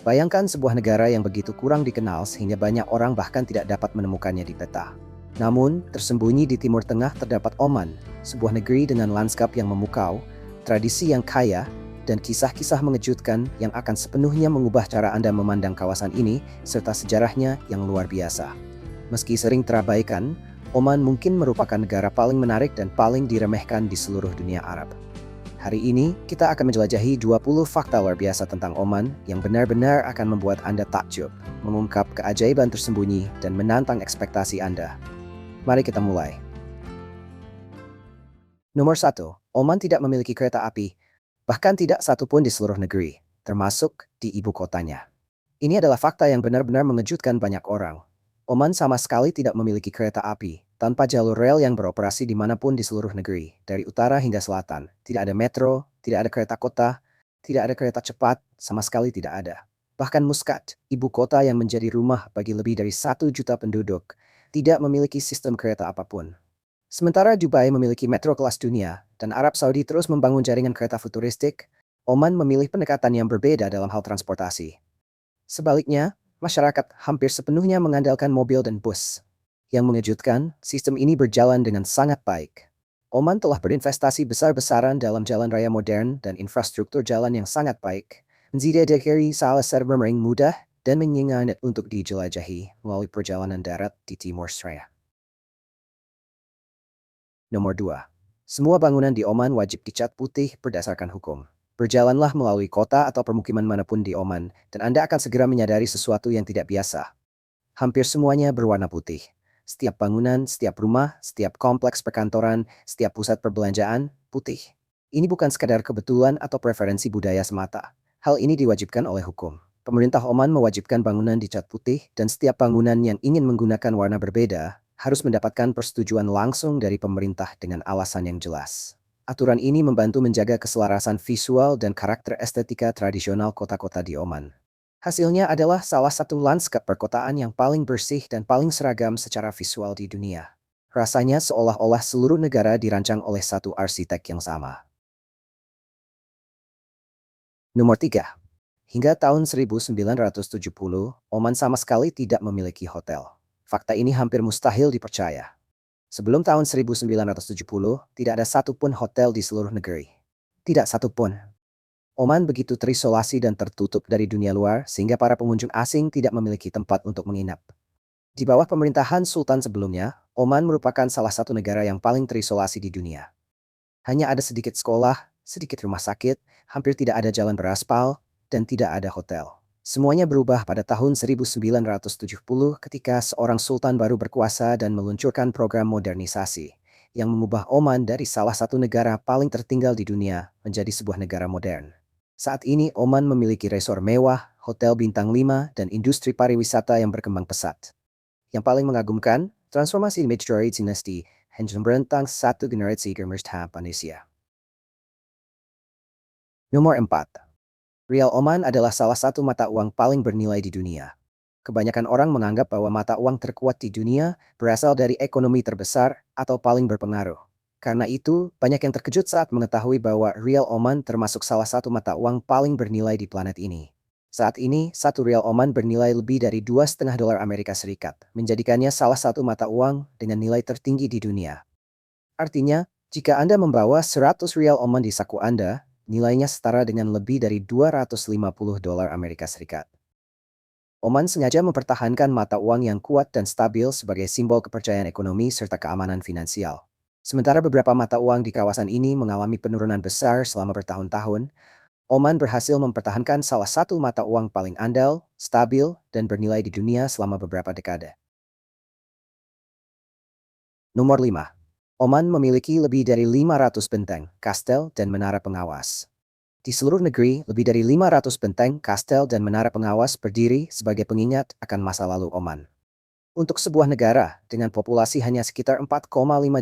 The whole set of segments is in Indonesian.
Bayangkan sebuah negara yang begitu kurang dikenal sehingga banyak orang bahkan tidak dapat menemukannya di peta. Namun, tersembunyi di Timur Tengah terdapat Oman, sebuah negeri dengan lanskap yang memukau, tradisi yang kaya, dan kisah-kisah mengejutkan yang akan sepenuhnya mengubah cara Anda memandang kawasan ini, serta sejarahnya yang luar biasa. Meski sering terabaikan, Oman mungkin merupakan negara paling menarik dan paling diremehkan di seluruh dunia Arab. Hari ini, kita akan menjelajahi 20 fakta luar biasa tentang Oman yang benar-benar akan membuat Anda takjub, mengungkap keajaiban tersembunyi, dan menantang ekspektasi Anda. Mari kita mulai. Nomor 1. Oman tidak memiliki kereta api, bahkan tidak satu pun di seluruh negeri, termasuk di ibu kotanya. Ini adalah fakta yang benar-benar mengejutkan banyak orang. Oman sama sekali tidak memiliki kereta api, tanpa jalur rel yang beroperasi dimanapun di seluruh negeri, dari utara hingga selatan. Tidak ada metro, tidak ada kereta kota, tidak ada kereta cepat, sama sekali tidak ada. Bahkan Muscat, ibu kota yang menjadi rumah bagi lebih dari 1 juta penduduk, tidak memiliki sistem kereta apapun. Sementara Dubai memiliki metro kelas dunia, dan Arab Saudi terus membangun jaringan kereta futuristik, Oman memilih pendekatan yang berbeda dalam hal transportasi. Sebaliknya, masyarakat hampir sepenuhnya mengandalkan mobil dan bus. Yang mengejutkan, sistem ini berjalan dengan sangat baik. Oman telah berinvestasi besar-besaran dalam jalan raya modern dan infrastruktur jalan yang sangat baik. Menjadi salah satu yang mudah dan menyenangkan untuk dijelajahi melalui perjalanan darat di Timur Tengah. Nomor 2. Semua bangunan di Oman wajib dicat putih berdasarkan hukum. Berjalanlah melalui kota atau permukiman manapun di Oman, dan Anda akan segera menyadari sesuatu yang tidak biasa. Hampir semuanya berwarna putih. Setiap bangunan, setiap rumah, setiap kompleks perkantoran, setiap pusat perbelanjaan, putih. Ini bukan sekadar kebetulan atau preferensi budaya semata. Hal ini diwajibkan oleh hukum. Pemerintah Oman mewajibkan bangunan dicat putih, dan setiap bangunan yang ingin menggunakan warna berbeda harus mendapatkan persetujuan langsung dari pemerintah dengan alasan yang jelas. Aturan ini membantu menjaga keselarasan visual dan karakter estetika tradisional kota-kota di Oman. Hasilnya adalah salah satu lanskap perkotaan yang paling bersih dan paling seragam secara visual di dunia. Rasanya seolah-olah seluruh negara dirancang oleh satu arsitek yang sama. Nomor 3. Hingga tahun 1970, Oman sama sekali tidak memiliki hotel. Fakta ini hampir mustahil dipercaya. Sebelum tahun 1970, tidak ada satupun hotel di seluruh negeri. Tidak satupun. Oman begitu terisolasi dan tertutup dari dunia luar sehingga para pengunjung asing tidak memiliki tempat untuk menginap. Di bawah pemerintahan Sultan sebelumnya, Oman merupakan salah satu negara yang paling terisolasi di dunia. Hanya ada sedikit sekolah, sedikit rumah sakit, hampir tidak ada jalan beraspal, dan tidak ada hotel. Semuanya berubah pada tahun 1970 ketika seorang sultan baru berkuasa dan meluncurkan program modernisasi yang mengubah Oman dari salah satu negara paling tertinggal di dunia menjadi sebuah negara modern. Saat ini Oman memiliki resor mewah, hotel bintang 5, dan industri pariwisata yang berkembang pesat. Yang paling mengagumkan, transformasi image dari dinasti hanya merentang satu generasi gemerstah Indonesia. Nomor 4. Rial Oman adalah salah satu mata uang paling bernilai di dunia. Kebanyakan orang menganggap bahwa mata uang terkuat di dunia berasal dari ekonomi terbesar atau paling berpengaruh. Karena itu, banyak yang terkejut saat mengetahui bahwa Rial Oman termasuk salah satu mata uang paling bernilai di planet ini. Saat ini, satu Rial Oman bernilai lebih dari $2,5 Amerika Serikat, menjadikannya salah satu mata uang dengan nilai tertinggi di dunia. Artinya, jika Anda membawa 100 Rial Oman di saku Anda, nilainya setara dengan lebih dari $250 Amerika Serikat. Oman sengaja mempertahankan mata uang yang kuat dan stabil sebagai simbol kepercayaan ekonomi serta keamanan finansial. Sementara beberapa mata uang di kawasan ini mengalami penurunan besar selama bertahun-tahun, Oman berhasil mempertahankan salah satu mata uang paling andal, stabil, dan bernilai di dunia selama beberapa dekade. Nomor 5. Oman memiliki lebih dari 500 benteng, kastel, dan menara pengawas. Di seluruh negeri, lebih dari 500 benteng, kastel, dan menara pengawas berdiri sebagai pengingat akan masa lalu Oman. Untuk sebuah negara dengan populasi hanya sekitar 4,5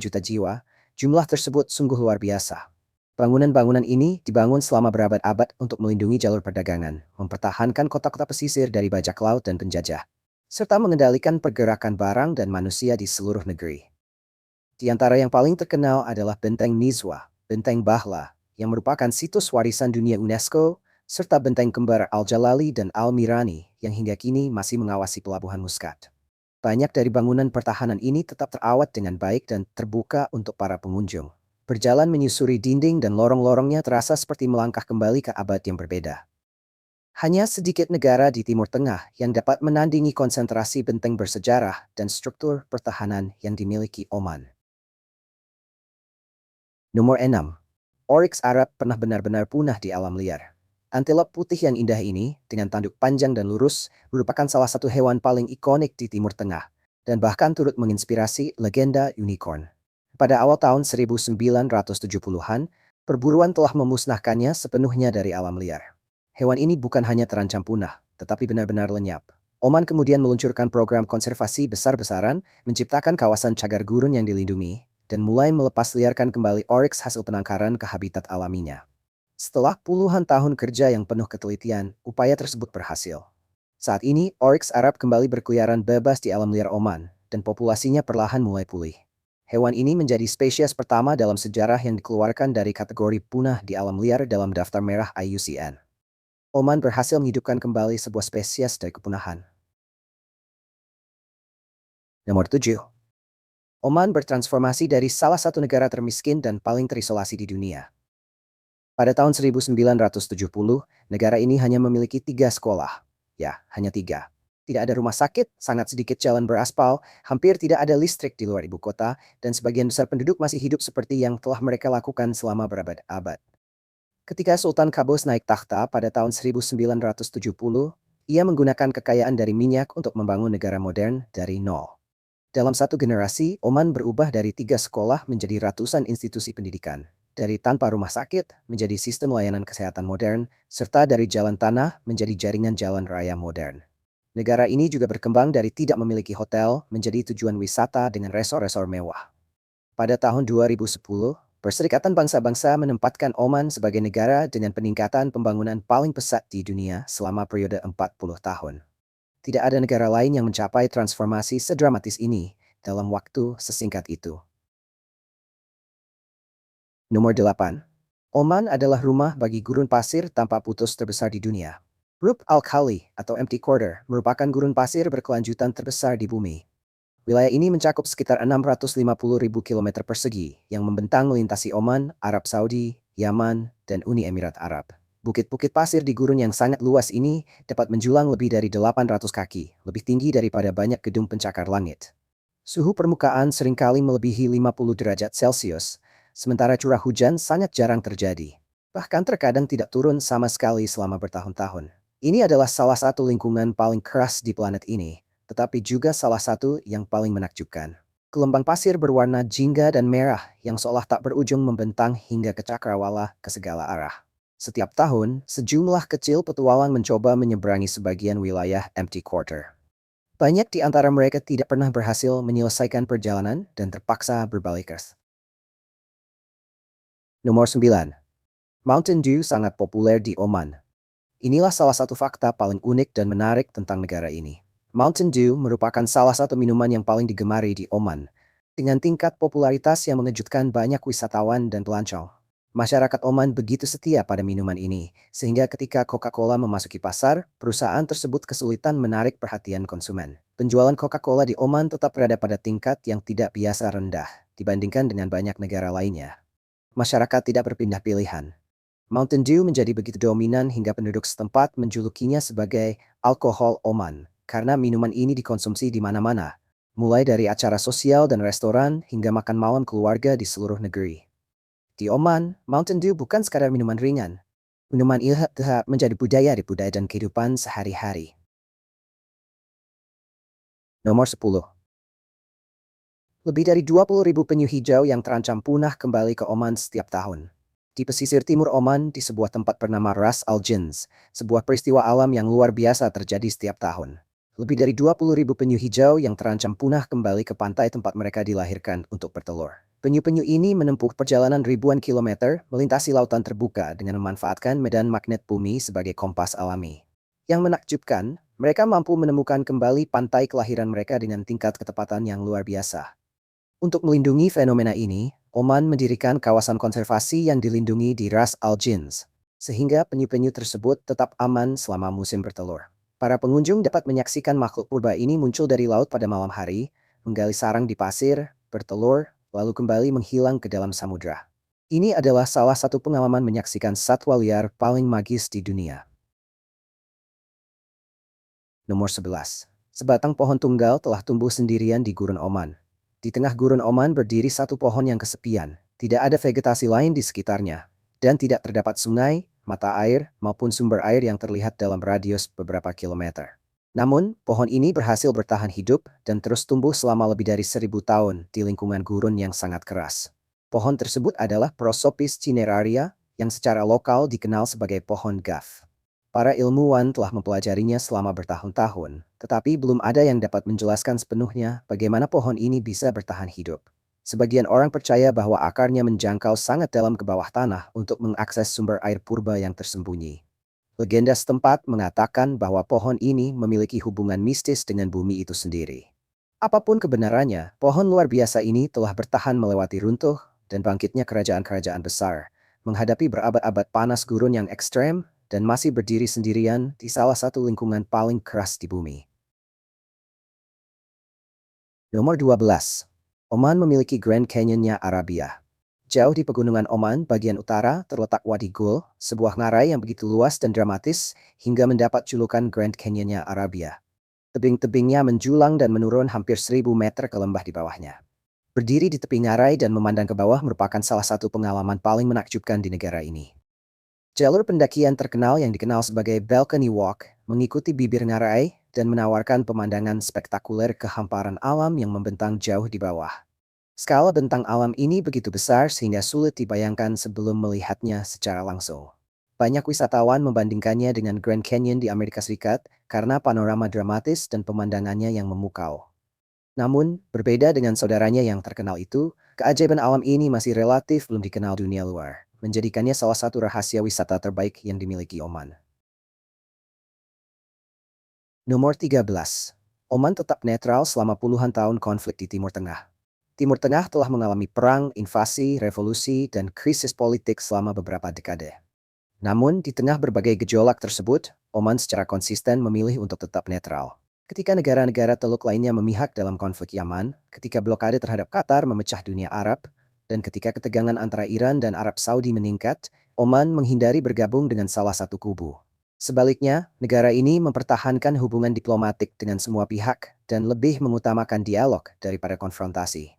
juta jiwa, jumlah tersebut sungguh luar biasa. Bangunan-bangunan ini dibangun selama berabad-abad untuk melindungi jalur perdagangan, mempertahankan kota-kota pesisir dari bajak laut dan penjajah, serta mengendalikan pergerakan barang dan manusia di seluruh negeri. Di antara yang paling terkenal adalah Benteng Nizwa, Benteng Bahla, yang merupakan situs warisan dunia UNESCO, serta benteng kembar Al-Jalali dan Al-Mirani yang hingga kini masih mengawasi pelabuhan Muscat. Banyak dari bangunan pertahanan ini tetap terawat dengan baik dan terbuka untuk para pengunjung. Berjalan menyusuri dinding dan lorong-lorongnya terasa seperti melangkah kembali ke abad yang berbeda. Hanya sedikit negara di Timur Tengah yang dapat menandingi konsentrasi benteng bersejarah dan struktur pertahanan yang dimiliki Oman. Nomor 6. Oryx Arab pernah benar-benar punah di alam liar. Antilop putih yang indah ini, dengan tanduk panjang dan lurus, merupakan salah satu hewan paling ikonik di Timur Tengah, dan bahkan turut menginspirasi legenda unicorn. Pada awal tahun 1970-an, perburuan telah memusnahkannya sepenuhnya dari alam liar. Hewan ini bukan hanya terancam punah, tetapi benar-benar lenyap. Oman kemudian meluncurkan program konservasi besar-besaran, menciptakan kawasan cagar gurun yang dilindungi, dan mulai melepas liarkan kembali oryx hasil penangkaran ke habitat alaminya. Setelah puluhan tahun kerja yang penuh ketelitian, upaya tersebut berhasil. Saat ini, oryx Arab kembali berkeliaran bebas di alam liar Oman, dan populasinya perlahan mulai pulih. Hewan ini menjadi spesies pertama dalam sejarah yang dikeluarkan dari kategori punah di alam liar dalam daftar merah IUCN. Oman berhasil menghidupkan kembali sebuah spesies dari kepunahan. Nomor 7. Oman bertransformasi dari salah satu negara termiskin dan paling terisolasi di dunia. Pada tahun 1970, negara ini hanya memiliki 3 sekolah. Ya, hanya 3. Tidak ada rumah sakit, sangat sedikit jalan beraspal, hampir tidak ada listrik di luar ibu kota, dan sebagian besar penduduk masih hidup seperti yang telah mereka lakukan selama berabad-abad. Ketika Sultan Qaboos naik takhta pada tahun 1970, ia menggunakan kekayaan dari minyak untuk membangun negara modern dari nol. Dalam satu generasi, Oman berubah dari 3 sekolah menjadi ratusan institusi pendidikan. Dari tanpa rumah sakit menjadi sistem layanan kesehatan modern, serta dari jalan tanah menjadi jaringan jalan raya modern. Negara ini juga berkembang dari tidak memiliki hotel menjadi tujuan wisata dengan resor-resor mewah. Pada tahun 2010, Perserikatan Bangsa-Bangsa menempatkan Oman sebagai negara dengan peningkatan pembangunan paling pesat di dunia selama periode 40 tahun. Tidak ada negara lain yang mencapai transformasi sedramatis ini dalam waktu sesingkat itu. Nomor 8. Oman adalah rumah bagi gurun pasir tanpa putus terbesar di dunia. Rub al-Khali atau Empty Quarter merupakan gurun pasir berkelanjutan terbesar di bumi. Wilayah ini mencakup sekitar 650.000 km persegi yang membentang melintasi Oman, Arab Saudi, Yaman, dan Uni Emirat Arab. Bukit-bukit pasir di gurun yang sangat luas ini dapat menjulang lebih dari 800 kaki, lebih tinggi daripada banyak gedung pencakar langit. Suhu permukaan seringkali melebihi 50 derajat Celcius, sementara curah hujan sangat jarang terjadi. Bahkan terkadang tidak turun sama sekali selama bertahun-tahun. Ini adalah salah satu lingkungan paling keras di planet ini, tetapi juga salah satu yang paling menakjubkan. Gelombang pasir berwarna jingga dan merah yang seolah tak berujung membentang hingga ke cakrawala ke segala arah. Setiap tahun, sejumlah kecil petualang mencoba menyeberangi sebagian wilayah Empty Quarter. Banyak di antara mereka tidak pernah berhasil menyelesaikan perjalanan dan terpaksa berbalik. Nomor 9. Mountain Dew sangat populer di Oman. Inilah salah satu fakta paling unik dan menarik tentang negara ini. Mountain Dew merupakan salah satu minuman yang paling digemari di Oman, dengan tingkat popularitas yang mengejutkan banyak wisatawan dan pelancong. Masyarakat Oman begitu setia pada minuman ini, sehingga ketika Coca-Cola memasuki pasar, perusahaan tersebut kesulitan menarik perhatian konsumen. Penjualan Coca-Cola di Oman tetap berada pada tingkat yang tidak biasa rendah, dibandingkan dengan banyak negara lainnya. Masyarakat tidak berpindah pilihan. Mountain Dew menjadi begitu dominan hingga penduduk setempat menjulukinya sebagai alkohol Oman, karena minuman ini dikonsumsi di mana-mana, mulai dari acara sosial dan restoran hingga makan malam keluarga di seluruh negeri. Di Oman, Mountain Dew bukan sekadar minuman ringan. Minuman ini telah menjadi budaya dan kehidupan sehari-hari. Nomor 10. Lebih dari 20.000 penyu hijau yang terancam punah kembali ke Oman setiap tahun. Di pesisir timur Oman, di sebuah tempat bernama Ras Al Jins, sebuah peristiwa alam yang luar biasa terjadi setiap tahun. Lebih dari 20.000 penyu hijau yang terancam punah kembali ke pantai tempat mereka dilahirkan untuk bertelur. Penyu-penyu ini menempuh perjalanan ribuan kilometer melintasi lautan terbuka dengan memanfaatkan medan magnet bumi sebagai kompas alami. Yang menakjubkan, mereka mampu menemukan kembali pantai kelahiran mereka dengan tingkat ketepatan yang luar biasa. Untuk melindungi fenomena ini, Oman mendirikan kawasan konservasi yang dilindungi di Ras Al Jins. sehingga penyu-penyu tersebut tetap aman selama musim bertelur. Para pengunjung dapat menyaksikan makhluk purba ini muncul dari laut pada malam hari, menggali sarang di pasir, bertelur, lalu kembali menghilang ke dalam samudra. Ini adalah salah satu pengalaman menyaksikan satwa liar paling magis di dunia. Nomor 11. Sebatang pohon tunggal telah tumbuh sendirian di Gurun Oman. Di tengah Gurun Oman berdiri satu pohon yang kesepian, tidak ada vegetasi lain di sekitarnya, dan tidak terdapat sungai, mata air, maupun sumber air yang terlihat dalam radius beberapa kilometer. Namun, pohon ini berhasil bertahan hidup dan terus tumbuh selama lebih dari 1000 tahun di lingkungan gurun yang sangat keras. Pohon tersebut adalah Prosopis cineraria, yang secara lokal dikenal sebagai pohon gaf. Para ilmuwan telah mempelajarinya selama bertahun-tahun, tetapi belum ada yang dapat menjelaskan sepenuhnya bagaimana pohon ini bisa bertahan hidup. Sebagian orang percaya bahwa akarnya menjangkau sangat dalam ke bawah tanah untuk mengakses sumber air purba yang tersembunyi. Legenda setempat mengatakan bahwa pohon ini memiliki hubungan mistis dengan bumi itu sendiri. Apapun kebenarannya, pohon luar biasa ini telah bertahan melewati runtuh dan bangkitnya kerajaan-kerajaan besar, menghadapi berabad-abad panas gurun yang ekstrem, dan masih berdiri sendirian di salah satu lingkungan paling keras di bumi. Nomor 12. Oman memiliki Grand Canyonnya Arabia. Jauh di pegunungan Oman bagian utara terletak Wadi Gul, sebuah ngarai yang begitu luas dan dramatis hingga mendapat julukan Grand Canyonnya Arabia. Tebing-tebingnya menjulang dan menurun hampir 1000 meter ke lembah di bawahnya. Berdiri di tepi ngarai dan memandang ke bawah merupakan salah satu pengalaman paling menakjubkan di negara ini. Jalur pendakian terkenal yang dikenal sebagai Balcony Walk mengikuti bibir ngarai dan menawarkan pemandangan spektakuler kehamparan alam yang membentang jauh di bawah. Skala bentang alam ini begitu besar sehingga sulit dibayangkan sebelum melihatnya secara langsung. Banyak wisatawan membandingkannya dengan Grand Canyon di Amerika Serikat karena panorama dramatis dan pemandangannya yang memukau. Namun, berbeda dengan saudaranya yang terkenal itu, keajaiban alam ini masih relatif belum dikenal dunia luar, menjadikannya salah satu rahasia wisata terbaik yang dimiliki Oman. Nomor 13. Oman tetap netral selama puluhan tahun konflik di Timur Tengah. Timur Tengah telah mengalami perang, invasi, revolusi, dan krisis politik selama beberapa dekade. Namun, di tengah berbagai gejolak tersebut, Oman secara konsisten memilih untuk tetap netral. Ketika negara-negara Teluk lainnya memihak dalam konflik Yaman, ketika blokade terhadap Qatar memecah dunia Arab, dan ketika ketegangan antara Iran dan Arab Saudi meningkat, Oman menghindari bergabung dengan salah satu kubu. Sebaliknya, negara ini mempertahankan hubungan diplomatik dengan semua pihak dan lebih mengutamakan dialog daripada konfrontasi.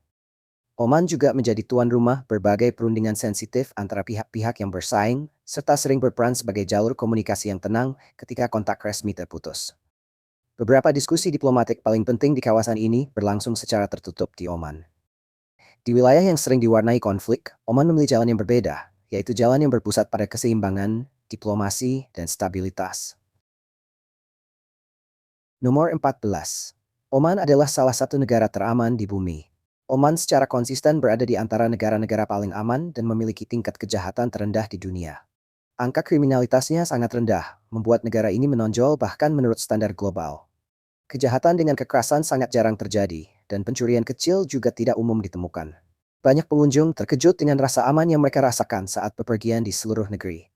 Oman juga menjadi tuan rumah berbagai perundingan sensitif antara pihak-pihak yang bersaing, serta sering berperan sebagai jalur komunikasi yang tenang ketika kontak resmi terputus. Beberapa diskusi diplomatik paling penting di kawasan ini berlangsung secara tertutup di Oman. Di wilayah yang sering diwarnai konflik, Oman memilih jalan yang berbeda, yaitu jalan yang berpusat pada keseimbangan, diplomasi, dan stabilitas. Nomor 14. Oman adalah salah satu negara teraman di bumi. Oman secara konsisten berada di antara negara-negara paling aman dan memiliki tingkat kejahatan terendah di dunia. Angka kriminalitasnya sangat rendah, membuat negara ini menonjol bahkan menurut standar global. Kejahatan dengan kekerasan sangat jarang terjadi, dan pencurian kecil juga tidak umum ditemukan. Banyak pengunjung terkejut dengan rasa aman yang mereka rasakan saat bepergian di seluruh negeri.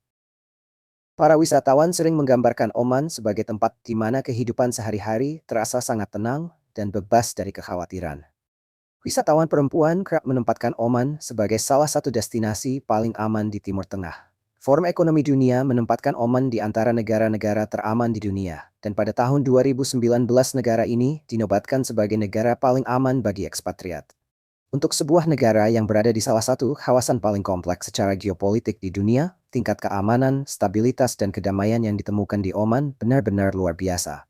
Para wisatawan sering menggambarkan Oman sebagai tempat di mana kehidupan sehari-hari terasa sangat tenang dan bebas dari kekhawatiran. Wisatawan perempuan kerap menempatkan Oman sebagai salah satu destinasi paling aman di Timur Tengah. Forum Ekonomi Dunia menempatkan Oman di antara negara-negara teraman di dunia, dan pada tahun 2019 negara ini dinobatkan sebagai negara paling aman bagi ekspatriat. Untuk sebuah negara yang berada di salah satu kawasan paling kompleks secara geopolitik di dunia, tingkat keamanan, stabilitas, dan kedamaian yang ditemukan di Oman benar-benar luar biasa.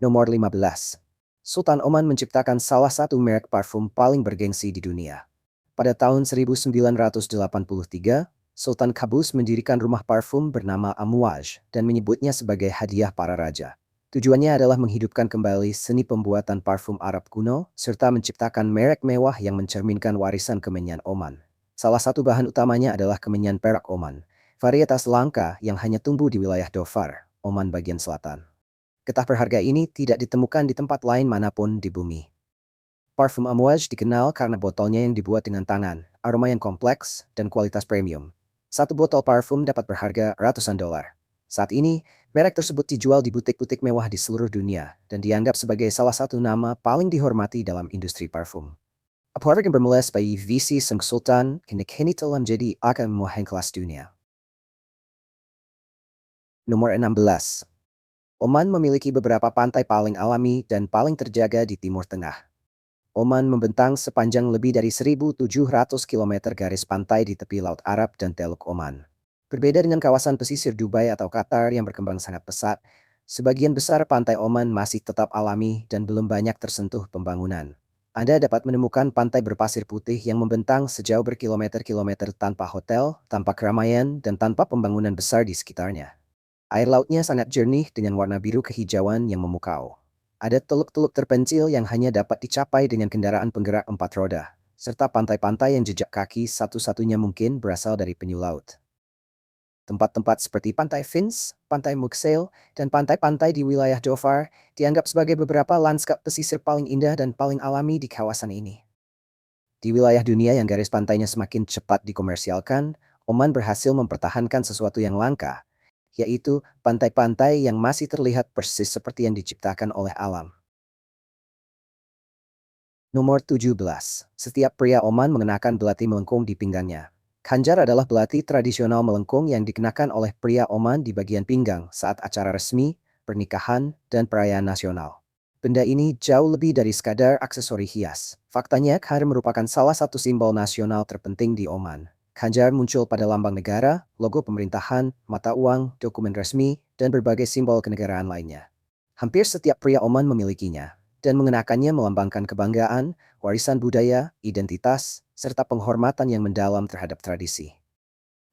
Nomor 15. Sultan Oman menciptakan salah satu merek parfum paling bergengsi di dunia. Pada tahun 1983, Sultan Qaboos mendirikan rumah parfum bernama Amouage dan menyebutnya sebagai hadiah para raja. Tujuannya adalah menghidupkan kembali seni pembuatan parfum Arab kuno, serta menciptakan merek mewah yang mencerminkan warisan kemenyan Oman. Salah satu bahan utamanya adalah kemenyan perak Oman, varietas langka yang hanya tumbuh di wilayah Dhofar, Oman bagian selatan. Getah berharga ini tidak ditemukan di tempat lain manapun di bumi. Parfum Amouage dikenal karena botolnya yang dibuat dengan tangan, aroma yang kompleks, dan kualitas premium. Satu botol parfum dapat berharga ratusan dolar. Saat ini, merek tersebut dijual di butik-butik mewah di seluruh dunia dan dianggap sebagai salah satu nama paling dihormati dalam industri parfum. Apalagi bermula sebagai visi sang sultan, kini telah menjadi agam mewah kelas dunia. Nomor 16. Oman memiliki beberapa pantai paling alami dan paling terjaga di Timur Tengah. Oman membentang sepanjang lebih dari 1.700 km garis pantai di tepi Laut Arab dan Teluk Oman. Berbeda dengan kawasan pesisir Dubai atau Qatar yang berkembang sangat pesat, sebagian besar pantai Oman masih tetap alami dan belum banyak tersentuh pembangunan. Anda dapat menemukan pantai berpasir putih yang membentang sejauh berkilometer-kilometer tanpa hotel, tanpa keramaian, dan tanpa pembangunan besar di sekitarnya. Air lautnya sangat jernih dengan warna biru kehijauan yang memukau. Ada teluk-teluk terpencil yang hanya dapat dicapai dengan kendaraan penggerak 4 roda, serta pantai-pantai yang jejak kaki satu-satunya mungkin berasal dari penyu laut. Tempat-tempat seperti Pantai Fins, Pantai Muxel, dan pantai-pantai di wilayah Dhofar dianggap sebagai beberapa lanskap pesisir paling indah dan paling alami di kawasan ini. Di wilayah dunia yang garis pantainya semakin cepat dikomersialkan, Oman berhasil mempertahankan sesuatu yang langka, yaitu pantai-pantai yang masih terlihat persis seperti yang diciptakan oleh alam. Nomor 17. Setiap pria Oman mengenakan belati melengkung di pinggangnya. Khanjar adalah belati tradisional melengkung yang dikenakan oleh pria Oman di bagian pinggang saat acara resmi, pernikahan, dan perayaan nasional. Benda ini jauh lebih dari sekadar aksesori hias. Faktanya, khanjar merupakan salah satu simbol nasional terpenting di Oman. Khanjar muncul pada lambang negara, logo pemerintahan, mata uang, dokumen resmi, dan berbagai simbol kenegaraan lainnya. Hampir setiap pria Oman memilikinya, dan mengenakannya melambangkan kebanggaan, warisan budaya, identitas, serta penghormatan yang mendalam terhadap tradisi.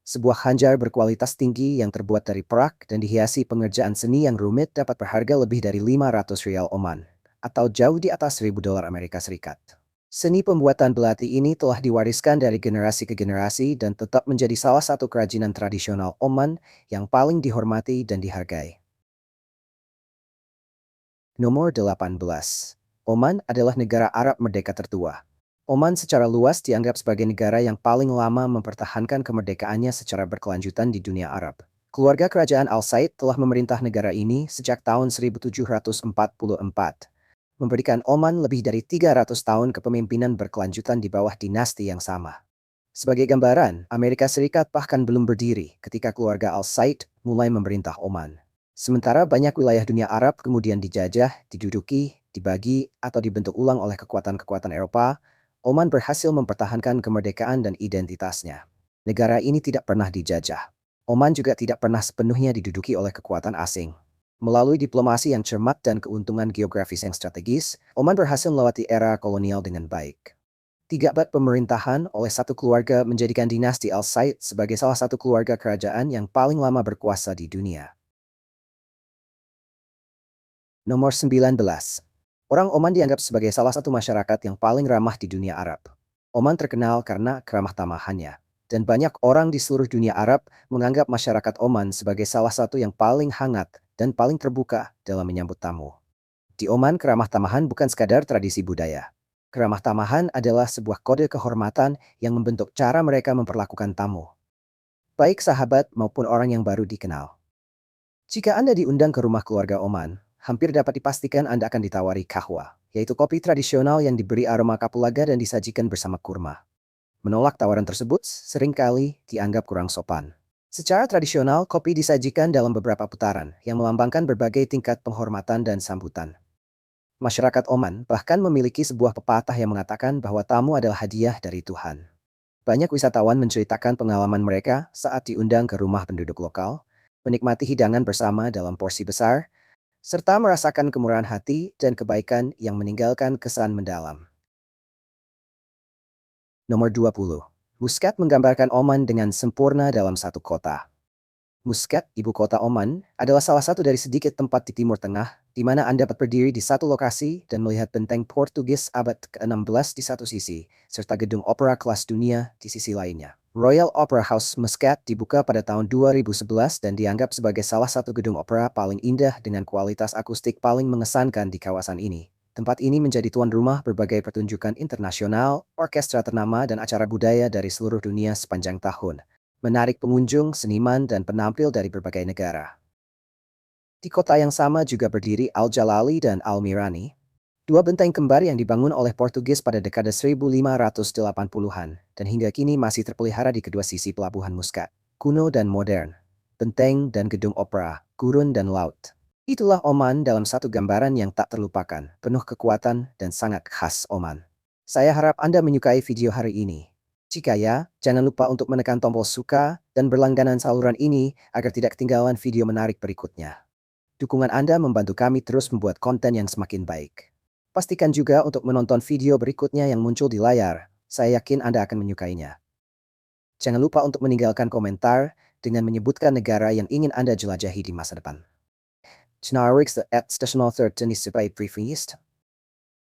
Sebuah khanjar berkualitas tinggi yang terbuat dari perak dan dihiasi pengerjaan seni yang rumit dapat berharga lebih dari 500 rial Oman, atau jauh di atas 1.000 dolar Amerika Serikat. Seni pembuatan belati ini telah diwariskan dari generasi ke generasi dan tetap menjadi salah satu kerajinan tradisional Oman yang paling dihormati dan dihargai. Nomor 18. Oman adalah negara Arab merdeka tertua. Oman secara luas dianggap sebagai negara yang paling lama mempertahankan kemerdekaannya secara berkelanjutan di dunia Arab. Keluarga kerajaan Al Said telah memerintah negara ini sejak tahun 1744. Memberikan Oman lebih dari 300 tahun kepemimpinan berkelanjutan di bawah dinasti yang sama. Sebagai gambaran, Amerika Serikat bahkan belum berdiri ketika keluarga Al Said mulai memerintah Oman. Sementara banyak wilayah dunia Arab kemudian dijajah, diduduki, dibagi, atau dibentuk ulang oleh kekuatan-kekuatan Eropa, Oman berhasil mempertahankan kemerdekaan dan identitasnya. Negara ini tidak pernah dijajah. Oman juga tidak pernah sepenuhnya diduduki oleh kekuatan asing. Melalui diplomasi yang cermat dan keuntungan geografis yang strategis, Oman berhasil melewati era kolonial dengan baik. 3 abad pemerintahan oleh satu keluarga menjadikan dinasti Al Said sebagai salah satu keluarga kerajaan yang paling lama berkuasa di dunia. Nomor 19. Orang Oman dianggap sebagai salah satu masyarakat yang paling ramah di dunia Arab. Oman terkenal karena keramah tamahannya. Dan banyak orang di seluruh dunia Arab menganggap masyarakat Oman sebagai salah satu yang paling hangat dan paling terbuka dalam menyambut tamu. Di Oman, keramah tamahan bukan sekadar tradisi budaya. Keramah tamahan adalah sebuah kode kehormatan yang membentuk cara mereka memperlakukan tamu, baik sahabat maupun orang yang baru dikenal. Jika Anda diundang ke rumah keluarga Oman, hampir dapat dipastikan Anda akan ditawari kahwa, yaitu kopi tradisional yang diberi aroma kapulaga dan disajikan bersama kurma. Menolak tawaran tersebut seringkali dianggap kurang sopan. Secara tradisional, kopi disajikan dalam beberapa putaran yang melambangkan berbagai tingkat penghormatan dan sambutan. Masyarakat Oman bahkan memiliki sebuah pepatah yang mengatakan bahwa tamu adalah hadiah dari Tuhan. Banyak wisatawan menceritakan pengalaman mereka saat diundang ke rumah penduduk lokal, menikmati hidangan bersama dalam porsi besar, serta merasakan kemurahan hati dan kebaikan yang meninggalkan kesan mendalam. Nomor 20. Muscat menggambarkan Oman dengan sempurna dalam satu kota. Muscat, ibu kota Oman, adalah salah satu dari sedikit tempat di Timur Tengah di mana Anda dapat berdiri di satu lokasi dan melihat benteng Portugis abad ke-16 di satu sisi, serta gedung opera kelas dunia di sisi lainnya. Royal Opera House Muscat dibuka pada tahun 2011 dan dianggap sebagai salah satu gedung opera paling indah dengan kualitas akustik paling mengesankan di kawasan ini. Tempat ini menjadi tuan rumah berbagai pertunjukan internasional, orkestra ternama dan acara budaya dari seluruh dunia sepanjang tahun. menarik pengunjung, seniman, dan penampil dari berbagai negara. Di kota yang sama juga berdiri Al-Jalali dan Al-Mirani, dua benteng kembar yang dibangun oleh Portugis pada dekade 1580-an dan hingga kini masih terpelihara di kedua sisi pelabuhan Muscat, kuno dan modern, benteng dan gedung opera, gurun dan laut. Itulah Oman dalam satu gambaran yang tak terlupakan, penuh kekuatan dan sangat khas Oman. Saya harap Anda menyukai video hari ini. Jika ya, jangan lupa untuk menekan tombol suka dan berlangganan saluran ini agar tidak ketinggalan video menarik berikutnya. Dukungan Anda membantu kami terus membuat konten yang semakin baik. Pastikan juga untuk menonton video berikutnya yang muncul di layar. Saya yakin Anda akan menyukainya. Jangan lupa untuk meninggalkan komentar dengan menyebutkan negara yang ingin Anda jelajahi di masa depan. Snarwix the at Stational Third Tenis Supaya Prefeast.